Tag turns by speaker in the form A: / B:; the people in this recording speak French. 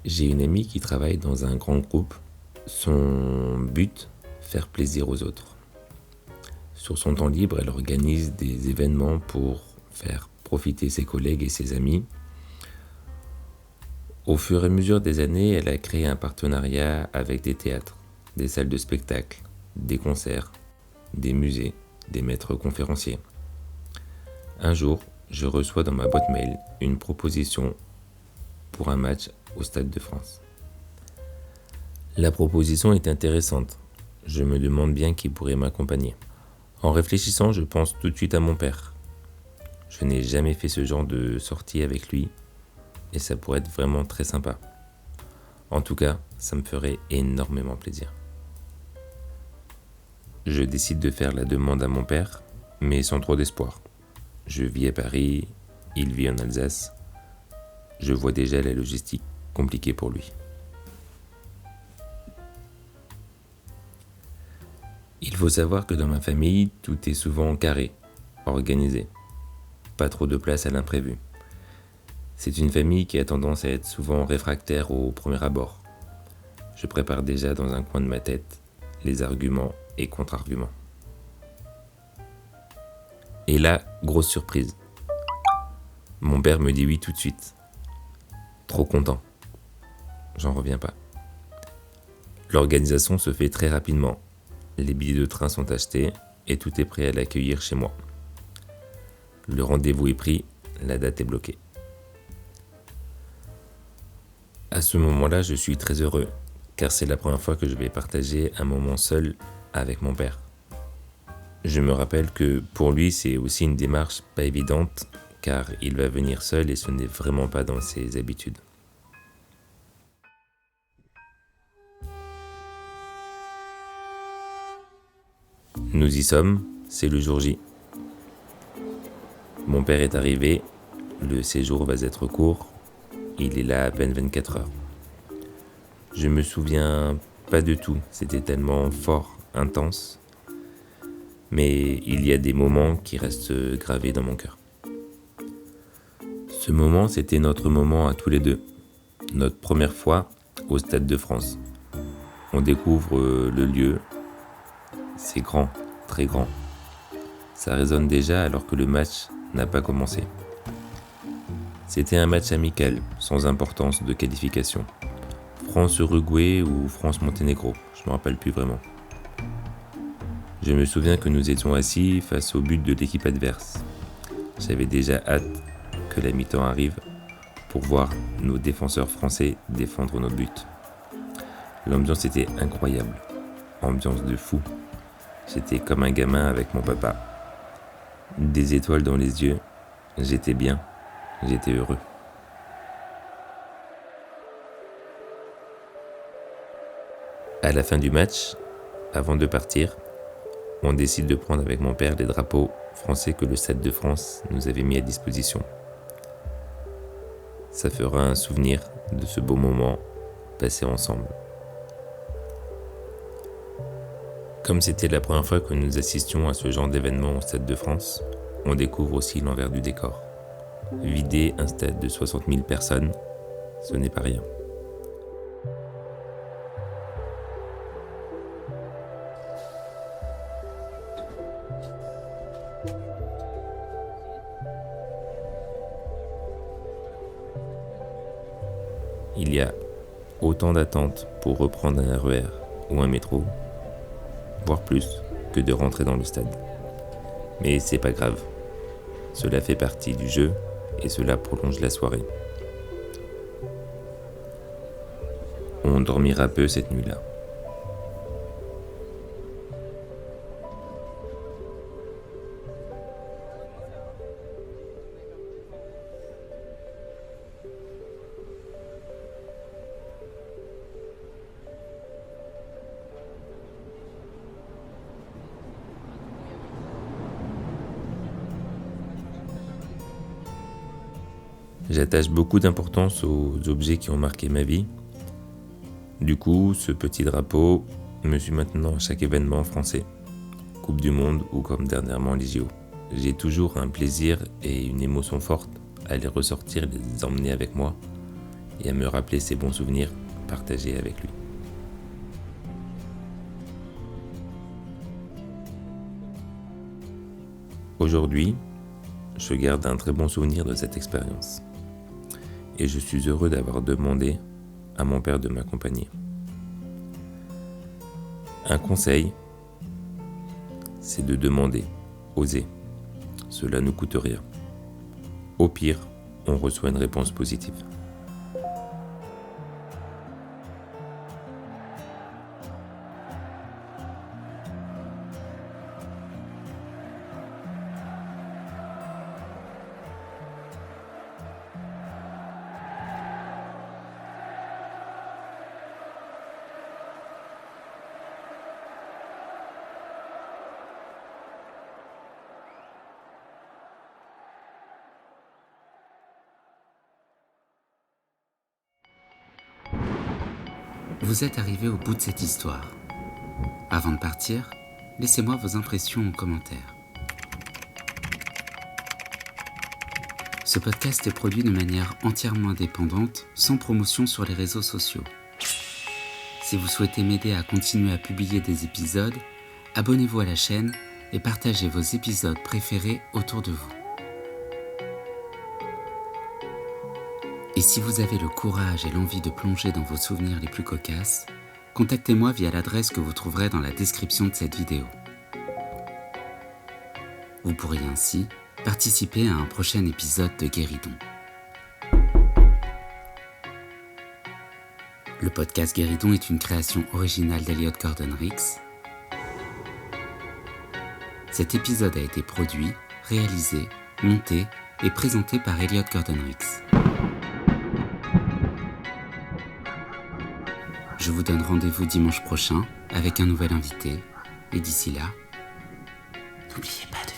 A: J'ai une amie qui travaille dans un grand groupe. Son but, faire plaisir aux autres. Sur son temps libre, elle organise des événements pour faire profiter ses collègues et ses amis. Au fur et à mesure des années, elle a créé un partenariat avec des théâtres, des salles de spectacle, des concerts, des musées, des maîtres conférenciers. Un jour, je reçois dans ma boîte mail une proposition pour un match au Stade de France. La proposition est intéressante. Je me demande bien qui pourrait m'accompagner. En réfléchissant, je pense tout de suite à mon père. Je n'ai jamais fait ce genre de sortie avec lui et ça pourrait être vraiment très sympa. En tout cas, ça me ferait énormément plaisir. Je décide de faire la demande à mon père, mais sans trop d'espoir. Je vis à Paris, il vit en Alsace. Je vois déjà la logistique compliquée pour lui. Il faut savoir que dans ma famille, tout est souvent carré, organisé. Pas trop de place à l'imprévu. C'est une famille qui a tendance à être souvent réfractaire au premier abord. Je prépare déjà dans un coin de ma tête les arguments et contre-arguments. Et là, grosse surprise. Mon père me dit oui tout de suite. Trop content. J'en reviens pas. L'organisation se fait très rapidement. Les billets de train sont achetés et tout est prêt à l'accueillir chez moi. Le rendez-vous est pris, la date est bloquée. À ce moment-là, je suis très heureux, car c'est la première fois que je vais partager un moment seul avec mon père. Je me rappelle que pour lui, c'est aussi une démarche pas évidente, car il va venir seul et ce n'est vraiment pas dans ses habitudes. Nous y sommes, c'est le jour J. Mon père est arrivé, le séjour va être court, il est là à peine 24 heures. Je me souviens pas de tout, c'était tellement fort, intense, mais il y a des moments qui restent gravés dans mon cœur. Ce moment, c'était notre moment à tous les deux, notre première fois au Stade de France. On découvre le lieu, c'est grand, très grand. Ça résonne déjà alors que le match n'a pas commencé. C'était un match amical, sans importance de qualification. France-Uruguay ou France-Monténégro, je me rappelle plus vraiment. Je me souviens que nous étions assis face au but de l'équipe adverse. J'avais déjà hâte que la mi-temps arrive pour voir nos défenseurs français défendre nos buts. L'ambiance était incroyable, ambiance de fou. J'étais comme un gamin avec mon papa. Des étoiles dans les yeux, j'étais bien, j'étais heureux. À la fin du match, avant de partir, on décide de prendre avec mon père les drapeaux français que le Stade de France nous avait mis à disposition. Ça fera un souvenir de ce beau moment passé ensemble. Comme c'était la première fois que nous assistions à ce genre d'événement au Stade de France, on découvre aussi l'envers du décor. Vider un stade de 60 000 personnes, ce n'est pas rien. Il y a autant d'attentes pour reprendre un RER ou un métro, voire plus, que de rentrer dans le stade. Mais c'est pas grave. Cela fait partie du jeu et cela prolonge la soirée. On dormira peu cette nuit-là. J'attache beaucoup d'importance aux objets qui ont marqué ma vie. Du coup, ce petit drapeau me suit maintenant à chaque événement français, Coupe du Monde ou comme dernièrement les JO. J'ai toujours un plaisir et une émotion forte à les ressortir, les emmener avec moi et à me rappeler ces bons souvenirs partagés avec lui. Aujourd'hui, je garde un très bon souvenir de cette expérience et je suis heureux d'avoir demandé à mon père de m'accompagner. Un conseil, c'est de demander, oser. Cela ne coûte rien. Au pire, on reçoit une réponse positive.
B: Vous êtes arrivé au bout de cette histoire. Avant de partir, laissez-moi vos impressions en commentaire. Ce podcast est produit de manière entièrement indépendante, sans promotion sur les réseaux sociaux. Si vous souhaitez m'aider à continuer à publier des épisodes, abonnez-vous à la chaîne et partagez vos épisodes préférés autour de vous. Et si vous avez le courage et l'envie de plonger dans vos souvenirs les plus cocasses, contactez-moi via l'adresse que vous trouverez dans la description de cette vidéo. Vous pourriez ainsi participer à un prochain épisode de Guéridon. Le podcast Guéridon est une création originale d'Elliot Gordon-Rix. Cet épisode a été produit, réalisé, monté et présenté par Elliot Gordon-Rix. Je vous donne rendez-vous dimanche prochain avec un nouvel invité. Et d'ici là, n'oubliez pas de